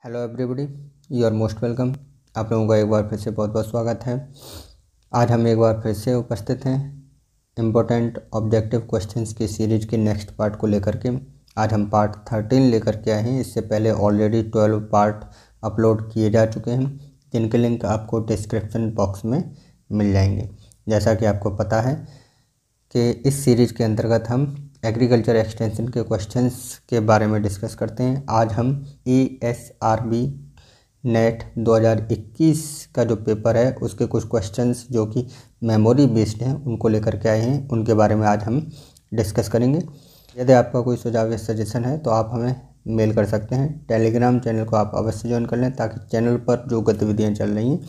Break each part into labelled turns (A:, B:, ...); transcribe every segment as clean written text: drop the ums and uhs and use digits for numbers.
A: Hello everybody, you are most welcome. आप लोगों का एक बार फिर से बहुत बहुत स्वागत है। आज हम एक बार फिर से उपस्थित हैं इम्पोर्टेंट ऑब्जेक्टिव क्वेश्चंस की सीरीज के नेक्स्ट पार्ट को लेकर के। आज हम पार्ट 13 लेकर के आए हैं। इससे पहले ऑलरेडी 12 पार्ट अपलोड किए जा चुके हैं, जिनके लिंक आपको डिस्क्रिप्शन बॉक्स में मिल जाएंगे। जैसा कि आपको पता है कि इस सीरीज़ के अंतर्गत हम एग्रीकल्चर एक्सटेंशन के क्वेश्चंस के बारे में डिस्कस करते हैं। आज हम ESRB नेट 2021 का जो पेपर है उसके कुछ क्वेश्चंस जो कि मेमोरी बेस्ड हैं उनको लेकर के आए हैं, उनके बारे में आज हम डिस्कस करेंगे। यदि आपका कोई सुझाव या सजेशन है तो आप हमें मेल कर सकते हैं। टेलीग्राम चैनल को आप अवश्य ज्वाइन कर लें ताकि चैनल पर जो गतिविधियाँ चल रही हैं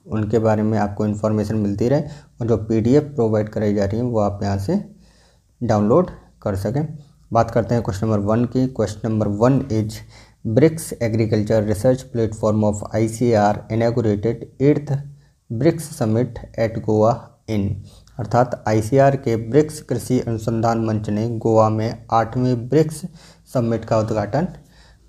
A: उनके बारे में आपको इन्फॉर्मेशन मिलती रहे और जो PDF प्रोवाइड कराई जा रही हैं वो आप यहाँ से डाउनलोड कर सकें। बात करते हैं क्वेश्चन नंबर 1 की। Question number 1 is BRICS agriculture research platform of ICAR inaugurated 8th BRICS summit at Goa in. अर्थात ICAR के ब्रिक्स कृषि अनुसंधान मंच ने गोवा में 8वें ब्रिक्स समिट का उद्घाटन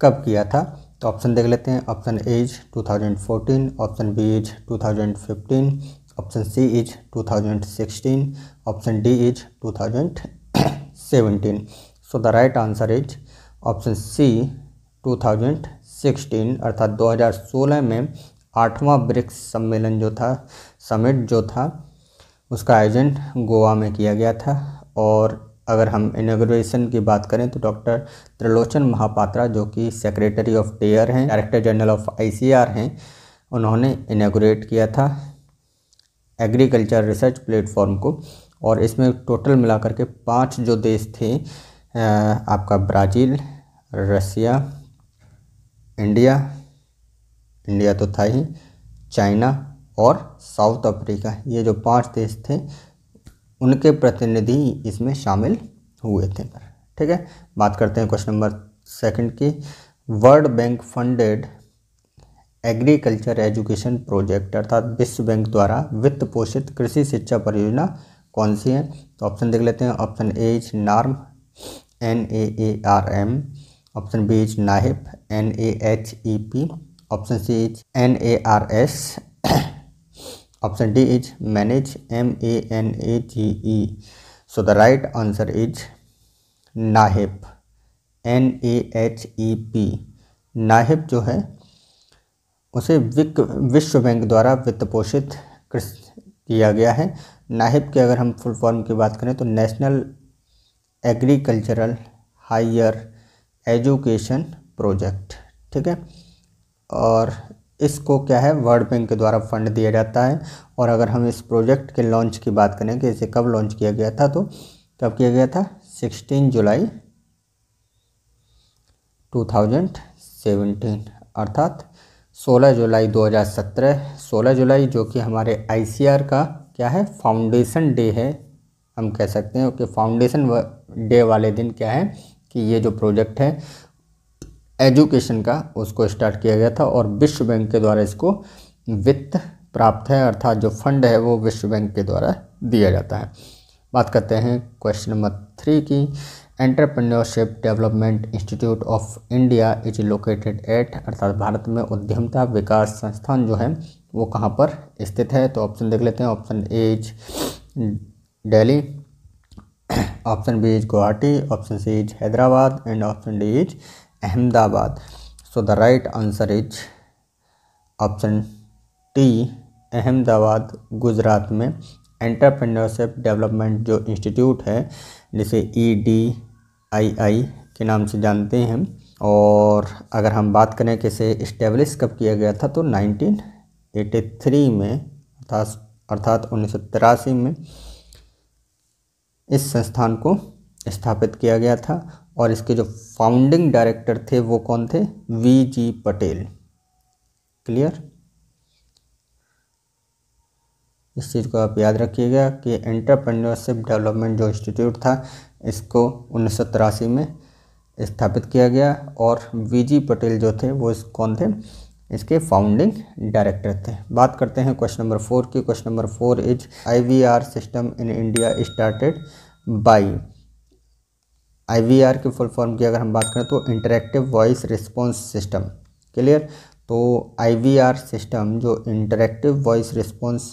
A: कब किया था? तो ऑप्शन देख लेते हैं। Option A is 2014, option B is 2015, option C is 2016, option D is 2017। So the right answer is option C 2016, अर्थात 2016 में 8वां ब्रिक्स सम्मेलन जो था, समिट जो था, उसका आयोजन गोवा में किया गया था। और अगर हम इनॉग्रेशन की बात करें तो डॉक्टर त्रिलोचन महापात्रा जो कि सेक्रेटरी ऑफ डेयर हैं, डायरेक्टर जनरल ऑफ ICAR हैं, उन्होंने इनॉग्रेट किया था एग्रीकल्चर रिसर्च प्लेटफॉर्म को। और इसमें टोटल मिलाकर के 5 जो देश थे, आपका ब्राज़ील, रसिया, इंडिया तो था ही, चाइना और साउथ अफ्रीका, ये जो 5 देश थे उनके प्रतिनिधि इसमें शामिल हुए थे। ठीक है, बात करते हैं क्वेश्चन नंबर 2 की। World bank funded agriculture education project, अर्थात विश्व बैंक द्वारा वित्त पोषित कृषि शिक्षा परियोजना कौन सी है? तो ऑप्शन देख लेते हैं। Option A is NAARM NAARM, option B is NAHEP NAHEP, option C is NARS, option D is MANAGE MANAGE। So the right answer is NAHEP NAHEP। NAHEP जो है उसे विश्व बैंक द्वारा वित्त पोषित किया गया है। नाहिप के अगर हम फुल फॉर्म की बात करें तो national agricultural higher education project. ठीक है, और इसको क्या है, वर्ल्ड बैंक के द्वारा फंड दिया जाता है। और अगर हम इस प्रोजेक्ट के लॉन्च की बात करें कि इसे कब लॉन्च किया गया था, तो कब किया गया था? 16 जुलाई 2017, अर्थात 16 जुलाई 2017। 16 जुलाई जो कि हमारे ICAR का क्या है, फाउंडेशन डे है, हम कह सकते हैं कि फाउंडेशन डे वाले दिन क्या है कि ये जो प्रोजेक्ट है एजुकेशन का उसको स्टार्ट किया गया था और विश्व बैंक के द्वारा इसको वित्त प्राप्त है, अर्थात जो फंड है वो विश्व बैंक के द्वारा दिया जाता है। बात करते हैं क्वेश्चन नंबर 3 की। Entrepreneurship development institute of India is located at, अर्थात भारत में उद्यमिता विकास संस्थान जो है वो कहाँ पर स्थित है? तो ऑप्शन देख लेते हैं। Option A is Delhi, option B is Guwahati, option C is Hyderabad and option D is Ahmedabad. So the right answer is option D, Ahmedabad, Gujarat में एंटरप्रेन्योरशिप डेवलपमेंट जो इंस्टीट्यूट है, जिसे EDII के नाम से जानते हैं। और अगर हम बात करें कि इसे इस्टेब्लिश कब किया गया था, तो 1983 में, अर्थात 1983 में इस संस्थान को स्थापित किया गया था। और इसके जो फाउंडिंग डायरेक्टर थे वो कौन थे? VG पटेल। क्लियर? इस चीज़ को आप याद रखिएगा कि एंटरप्रेन्योरशिप डेवलपमेंट जो इंस्टीट्यूट था इसको 1983 में स्थापित किया गया और VG पटेल जो थे वो कौन थे? इसके फाउंडिंग डायरेक्टर थे। बात करते हैं क्वेश्चन नंबर 4 की। Question number 4 is IVR system in India started by. IVR की फुल फॉर्म की अगर हम बात करें तो interactive voice response system. Clear. तो IVR सिस्टम जो इंटरेक्टिव वॉइस रिस्पॉन्स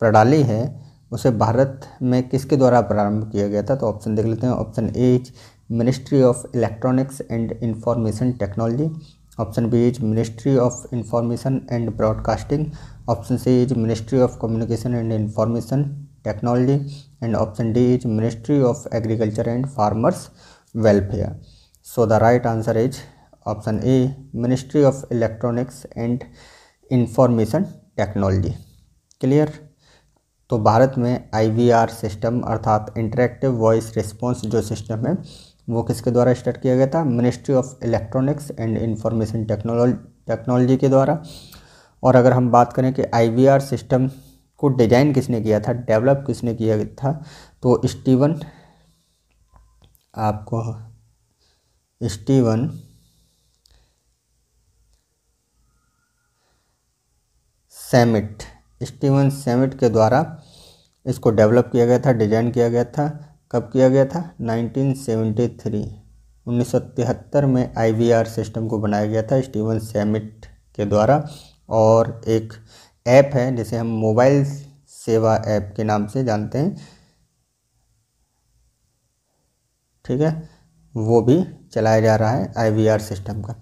A: प्रणाली है उसे भारत में किसके द्वारा प्रारंभ किया गया था? तो ऑप्शन देख लेते हैं। Option A is ministry of electronics and information technology, option B is ministry of information and broadcasting, option C is ministry of communication and information technology and option D is ministry of agriculture and farmers welfare. So the right answer is option A ministry of electronics and information technology. Clear. तो भारत में IVR system अर्थात interactive voice response जो system है वो किसके द्वारा start किया गया था? Ministry of electronics and information technology के द्वारा। और अगर हम बात करें कि IVR सिस्टम को डिजाइन किसने किया था, डेवलप किसने किया था, तो स्टीवन सैमिट के द्वारा इसको डेवलप किया गया था, डिजाइन किया गया था। कब किया गया था? 1973 में IVR सिस्टम को बनाया गया था स्टीवन सैमिट के द्वारा। और एक ऐप है जिसे हम मोबाइल सेवा ऐप के नाम से जानते हैं, ठीक है, वो भी चलाया जा रहा है IVR सिस्टम का।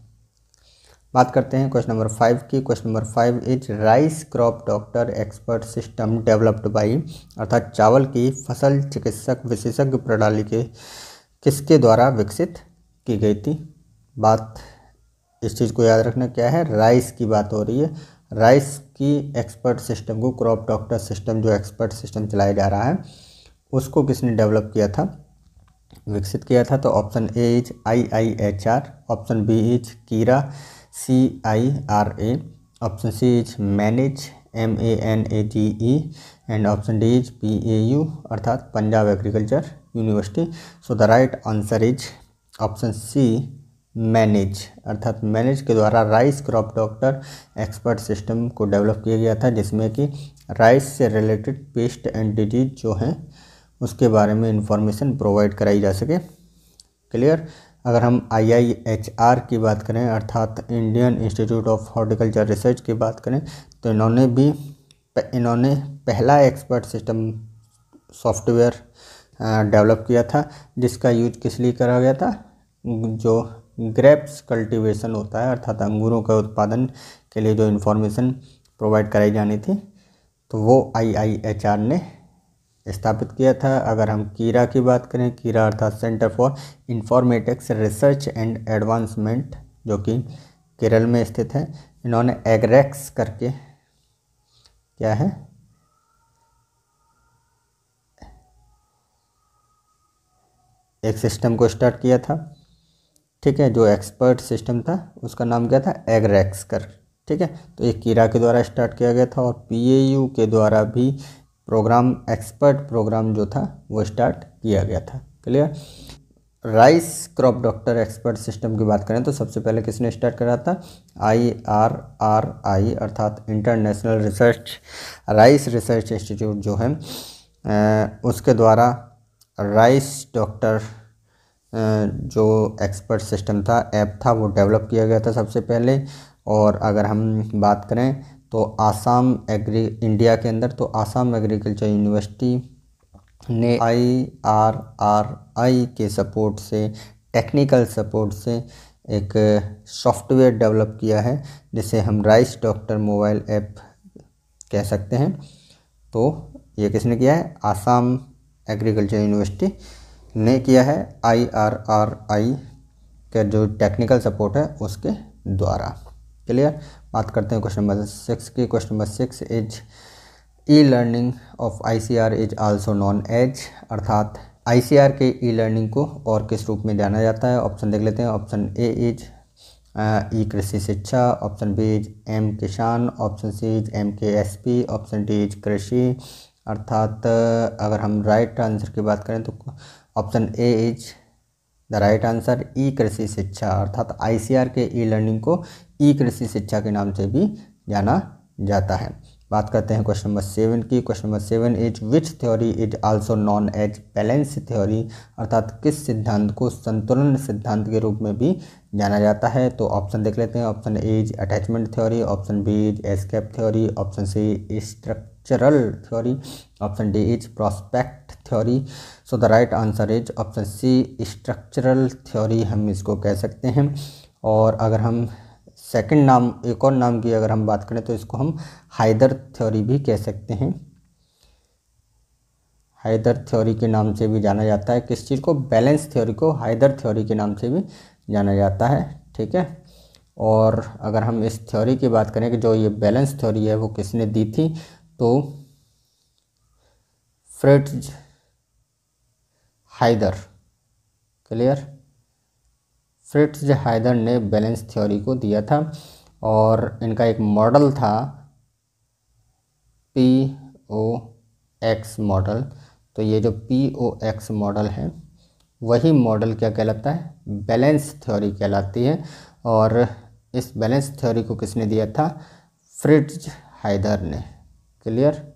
A: बात करते हैं क्वेश्चन नंबर 5 की। Question number 5 is rice crop doctor expert system developed by, अर्थात चावल की फसल चिकित्सक विशेषज्ञ प्रणाली के किसके द्वारा विकसित की गई थी? बात इस चीज़ को याद रखना क्या है, राइस की बात हो रही है। राइस की एक्सपर्ट सिस्टम को, क्रॉप डॉक्टर सिस्टम जो एक्सपर्ट सिस्टम चलाया जा रहा है उसको किसने डेवलप किया था, विकसित किया था? तो option A is IIHR, option B is CIRA CIRA, option C is MANAGE MANAGE and option D is PAU अर्थात Punjab agriculture university. So the right answer is option C MANAGE, अर्थात मैनेज के द्वारा rice crop doctor expert system को develop किया गया था, जिसमें कि राइस से रिलेटेड पेस्ट एंड डिजीज जो हैं उसके बारे में इंफॉर्मेशन प्रोवाइड कराई जा सके। क्लियर। अगर हम IIHR की बात करें अर्थात Indian institute of horticulture research की बात करें तो इन्होंने पहला एक्सपर्ट सिस्टम सॉफ्टवेयर डेवलप किया था, जिसका यूज किस लिए करा गया था? जो ग्रेप्स कल्टीवेशन होता है अर्थात अंगूरों का उत्पादन के लिए जो इन्फॉर्मेशन प्रोवाइड कराई जानी थी तो वो IIHR ने स्थापित किया था। अगर हम कीरा की बात करें, कीरा अर्थात centre for informatics research and advancement जो कि केरल में स्थित है, इन्होंने एग्रेक्स करके क्या है एक सिस्टम को स्टार्ट किया था, ठीक है। जो एक्सपर्ट सिस्टम था उसका नाम क्या था? एग्रेक्स कर, ठीक है। तो ये कीरा के द्वारा स्टार्ट किया गया था और PAU के द्वारा भी प्रोग्राम एक्सपर्ट प्रोग्राम जो था वो स्टार्ट किया गया था। Clear. Rice crop doctor expert system की बात करें तो सबसे पहले किसने स्टार्ट करा था? IRRI अर्थात इंटरनेशनल राइस रिसर्च इंस्टीट्यूट जो है उसके द्वारा राइस डॉक्टर जो एक्सपर्ट सिस्टम था, ऐप था, वो डेवलप किया गया था सबसे पहले। और अगर हम बात करें तो इंडिया के अंदर तो आसाम एग्रीकल्चर यूनिवर्सिटी ने IRRI के सपोर्ट से, टेक्निकल सपोर्ट से एक सॉफ्टवेयर डेवलप किया है जिसे हम राइस डॉक्टर मोबाइल ऐप कह सकते हैं। तो ये किसने किया है? आसाम एग्रीकल्चर यूनिवर्सिटी ने किया है IRRI का जो टेक्निकल सपोर्ट है उसके द्वारा। क्लियर। बात करते हैं क्वेश्चन नंबर 6 की। Question number 6 is e-learning of ICR is also known as, अर्थात ICR के ई-लर्निंग को और किस रूप में जाना जाता है? ऑप्शन देख लेते हैं। Option A is e Krishi Shiksha, option B is M Kisan, option C is MKSP, option D is Krishi. अर्थात अगर हम राइट आंसर की बात करें तो option A is the right answer, e Krishi Shiksha, अर्थात ICR के ई-लर्निंग को ई कृषि शिक्षा के नाम से भी जाना जाता है। बात करते हैं क्वेश्चन नंबर 7 की। Question number 7 is which theory is also known as balance theory, अर्थात किस सिद्धांत को संतुलन सिद्धांत के रूप में भी जाना जाता है। तो ऑप्शन देख लेते हैं। Option A is attachment theory, option B is escape theory, option C structural theory, option D is prospect theory. So the right answer is option C structural theory हम इसको कह सकते हैं। और अगर हम सेकंड नाम, एक और नाम की अगर हम बात करें तो इसको हम हाइदर थ्योरी भी कह सकते हैं। हाइदर थ्योरी के नाम से भी जाना जाता है। किस चीज़ को? बैलेंस थ्योरी को हाइदर थ्योरी के नाम से भी जाना जाता है। ठीक है। और अगर हम इस थ्योरी की बात करें कि जो ये बैलेंस थ्योरी है वो किसने दी थी, तो Fritz Haider. Clear? Fritz Haider ने बैलेंस थ्योरी को दिया था और इनका एक मॉडल था POX मॉडल। तो ये जो POX मॉडल है वही मॉडल क्या कहलाता है? बैलेंस थ्योरी कहलाती है। और इस बैलेंस थ्योरी को किसने दिया था? फ्रिट्ज हाइदर ने। क्लियर?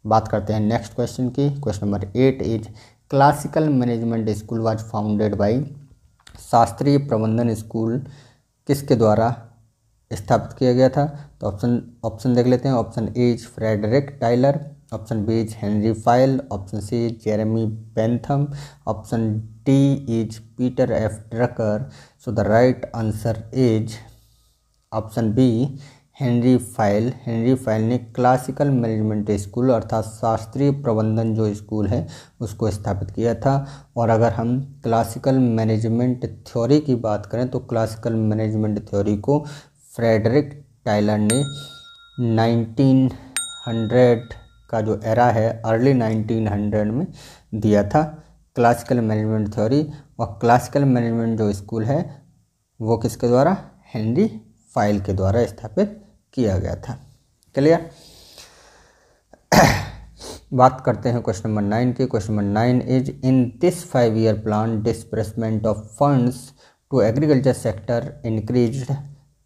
A: बात करते हैं नेक्स्ट क्वेश्चन की। Question number 8 is classical management school was founded by, शास्त्रीय प्रबंधन स्कूल किसके द्वारा स्थापित किया गया था। तो ऑप्शन देख लेते हैं। Option A is Frederick Taylor, option B is Henry Fayol, option C is Jeremy Bentham, option D is Peter F Drucker. So the right answer is option B Henry Fayol. Henry Fayol ने classical management school अर्थात शास्त्रीय प्रबंधन जो school है उसको स्थापित किया था। और अगर हम क्लासिकल मैनेजमेंट थ्योरी की बात करें तो क्लासिकल मैनेजमेंट थ्योरी को फ्रेडरिक टाइलर ने 1900 का जो एरा है, अर्ली 1900 में दिया था क्लासिकल मैनेजमेंट थ्योरी। और क्लासिकल मैनेजमेंट जो स्कूल है वो किसके द्वारा? हेनरी फाइल के द्वारा स्थापित किया गया था। क्लियर? बात करते हैं क्वेश्चन नंबर 9 की। Question number 9 is in this 5-year plan disbursement of funds to agriculture sector increased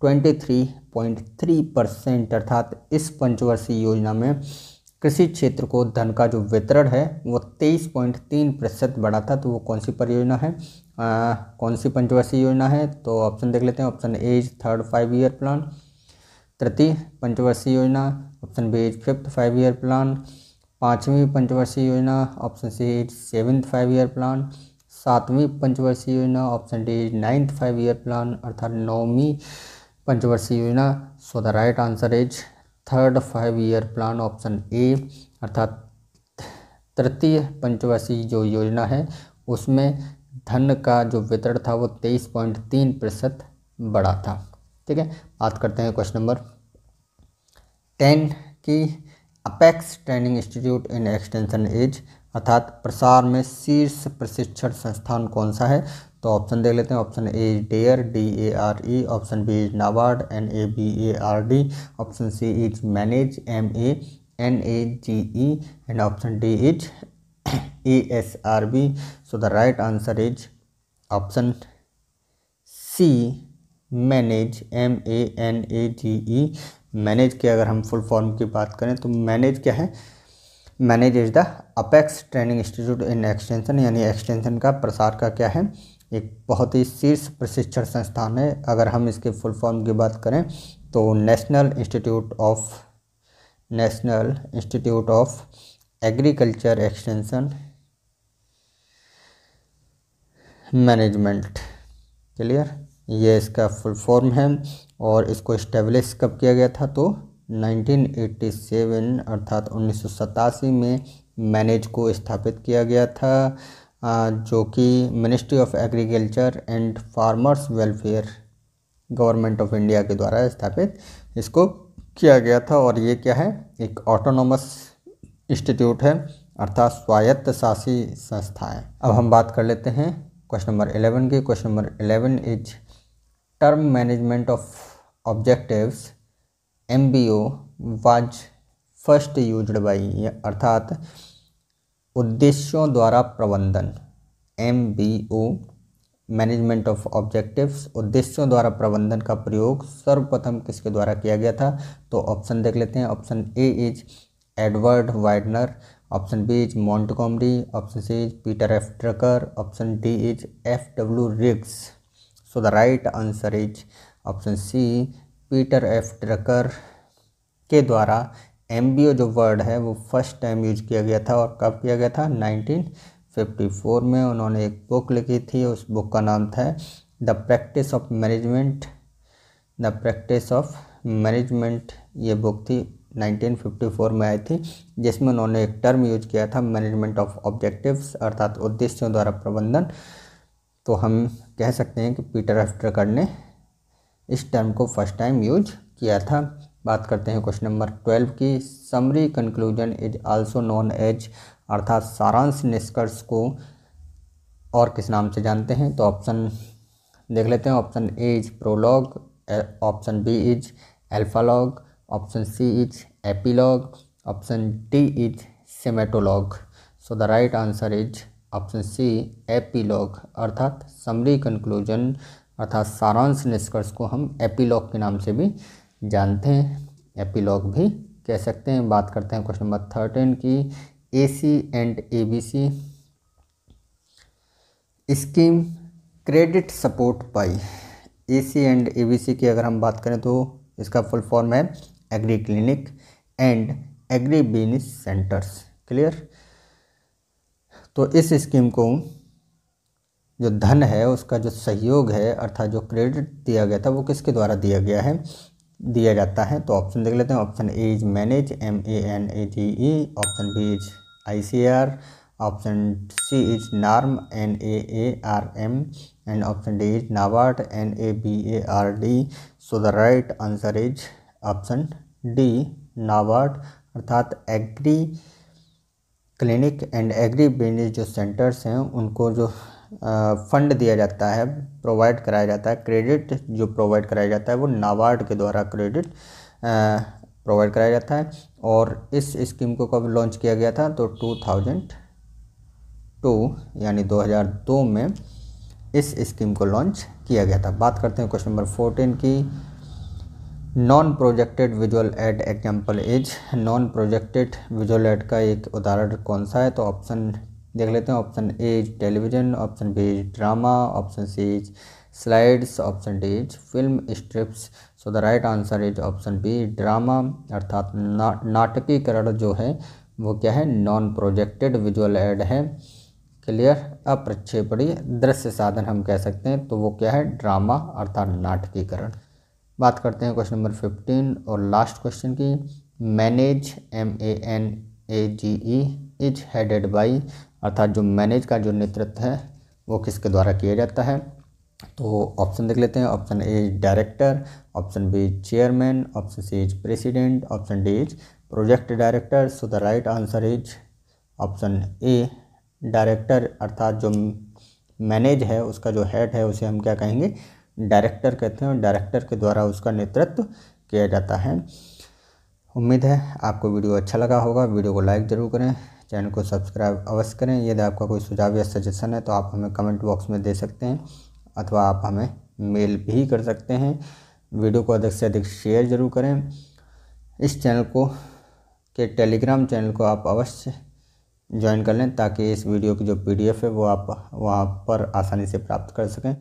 A: 23.3%, अर्थात इस पंचवर्षीय योजना में कृषि क्षेत्र को धन का जो वितरण है वो 23.3% बढ़ा था। तो वो कौन सी परियोजना है? कौन सी पंचवर्षीय योजना है? तो ऑप्शन देख लेते हैं। Option A is third 5-year plan, तृतीय पंचवर्षीय योजना, option B is fifth 5-year plan, पाँचवीं पंचवर्षीय योजना, option C is 7th 5-year plan, सातवीं पंचवर्षीय योजना, option D is 9th 5-year plan, अर्थात 9वीं पंचवर्षीय योजना। सो the right answer is third 5-year plan, option A, अर्थात तृतीय पंचवर्षीय जो योजना है उसमें धन का जो वितरण था वो 23.3% बढ़ा था। ठीक है। बात करते हैं क्वेश्चन नंबर 10 की। Apex training institute in extension as, अर्थात प्रसार में शीर्ष प्रशिक्षण संस्थान कौन सा है। तो ऑप्शन देख लेते हैं। Option A is DARE, DARE, option B is NABARD, NABARD, option C is MANAGE, MANAGE, and option D is ASRB। So the right answer is option C MANAGE, MANAGE। MANAGE की अगर हम full form की बात करें तो manage क्या है? Manage is the apex training institute in extension, यानी एक्सटेंशन का प्रसार का क्या है? एक बहुत ही शीर्ष प्रशिक्षण संस्थान है। अगर हम इसके फुल फॉर्म की बात करें तो national institute of agriculture extension management. Clear? ये इसका फुल फॉर्म है। और इसको इस्टेब्लिश कब किया गया था? तो 1987 अर्थात 1987 में मैनेज को स्थापित किया गया था, जो कि ministry of agriculture and farmers welfare government of India के द्वारा स्थापित इसको किया गया था। और ये क्या है? एक ऑटोनोमस इंस्टीट्यूट है, अर्थात स्वायत्त शासी संस्था है। अब हम बात कर लेते हैं क्वेश्चन नंबर 11 की। Question number 11 is term management of objectives MBO was first used by, अर्थात उद्देश्यों द्वारा प्रबंधन MBO मैनेजमेंट ऑफ ऑब्जेक्टिव्स, उद्देश्यों द्वारा प्रबंधन का प्रयोग सर्वप्रथम किसके द्वारा किया गया था? तो ऑप्शन देख लेते हैं। Option A is Edward Weidner, option B is Montgomery, option C is Peter F Drucker, option D is F W Riggs. So the right answer is option C, Peter F Drucker के द्वारा MBO जो word है वो first time use किया गया था। और कब किया गया था? 1954 में। उन्होंने एक बुक लिखी थी, उस बुक का नाम था the practice of management. The practice of management ये बुक थी, 1954 में आई थी, जिसमें उन्होंने एक टर्म यूज किया था मैनेजमेंट ऑफ ऑब्जेक्टिव्स, अर्थात उद्देश्यों द्वारा प्रबंधन। तो हम कह सकते हैं कि पीटर एफ ड्रकर ने इस टर्म को फर्स्ट टाइम यूज किया था। बात करते हैं क्वेश्चन नंबर 12 की। Summary conclusion is also known as, अर्थात सारांश निष्कर्ष को और किस नाम से जानते हैं? तो ऑप्शन देख लेते हैं। Option A is prologue, option B is alphalogue, option C is epilogue, option D is semetologue. So the right answer is option C, epilogue, अर्थात समरी कंक्लूजन अर्थात सारांश निष्कर्ष को हम एपीलॉग के नाम से भी जानते हैं, एपीलॉग भी कह सकते हैं। बात करते हैं क्वेश्चन नंबर 13 की। AC and ABC scheme credit support pi. AC and ABC की अगर हम बात करें तो इसका फुल फॉर्म है agree clinic and agri business centres. Clear? तो इस स्कीम को जो धन है उसका जो सहयोग है अर्थात जो क्रेडिट दिया गया था वो किसके द्वारा दिया जाता है? तो ऑप्शन देख लेते हैं। Option A is MANAGE, MANAGE, option B is ICR, option C is NAARM, NAARM, and option D is NABARD, NABARD। So the right answer is option D, NABARD, अर्थात agri clinic and agri business जो centres हैं उनको जो fund दिया जाता है, provide कराया जाता है, क्रेडिट जो प्रोवाइड कराया जाता है वो नाबार्ड के द्वारा क्रेडिट प्रोवाइड कराया जाता है। और इस स्कीम को कब लॉन्च किया गया था? तो 2002 यानी 2002 में इस स्कीम को लॉन्च किया गया था। बात करते हैं क्वेश्चन नंबर 14 की। Non projected visual add example is. Non projected visual add का एक उदाहरण कौन सा है? तो ऑप्शन देख लेते हैं। Option A is television, option B is drama, option C is slides, option D is film strips. So the right answer is option B, drama, अर्थात नाटकीकरण जो है वो क्या है? नॉन प्रोजेक्टेड विजुअल एड है। क्लियर? अप्रक्षेपणीय दृश्य साधन हम कह सकते हैं, तो वो क्या है? ड्रामा, अर्थात नाटकीकरण। बात करते हैं क्वेश्चन नंबर 15 और लास्ट क्वेश्चन की। Manage, MANAGE is headed by, अर्थात जो मैनेज का जो नेतृत्व है वो किसके द्वारा किया जाता है? तो ऑप्शन देख लेते हैं। Option A is director, option B is chairman, option C is president, option D is project director. So the right answer is option A, director, अर्थात जो मैनेज है उसका जो हेड है उसे हम क्या कहेंगे? डायरेक्टर कहते हैं, और डायरेक्टर के द्वारा उसका नेतृत्व किया जाता है। उम्मीद है आपको वीडियो अच्छा लगा होगा। वीडियो को लाइक ज़रूर करें, चैनल को सब्सक्राइब अवश्य करें। यदि आपका कोई सुझाव या सजेशन है तो आप हमें कमेंट बॉक्स में दे सकते हैं, अथवा आप हमें मेल भी कर सकते हैं। वीडियो को अधिक से अधिक शेयर ज़रूर करें। इस चैनल को के टेलीग्राम चैनल को आप अवश्य ज्वाइन कर लें, ताकि इस वीडियो की जो PDF है वो आप वहाँ पर आसानी से प्राप्त कर सकें।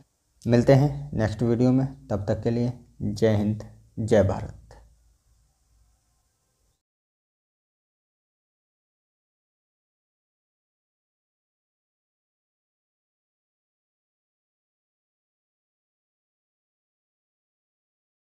A: मिलते हैं नेक्स्ट वीडियो में, तब तक के लिए जय हिंद, जय भारत।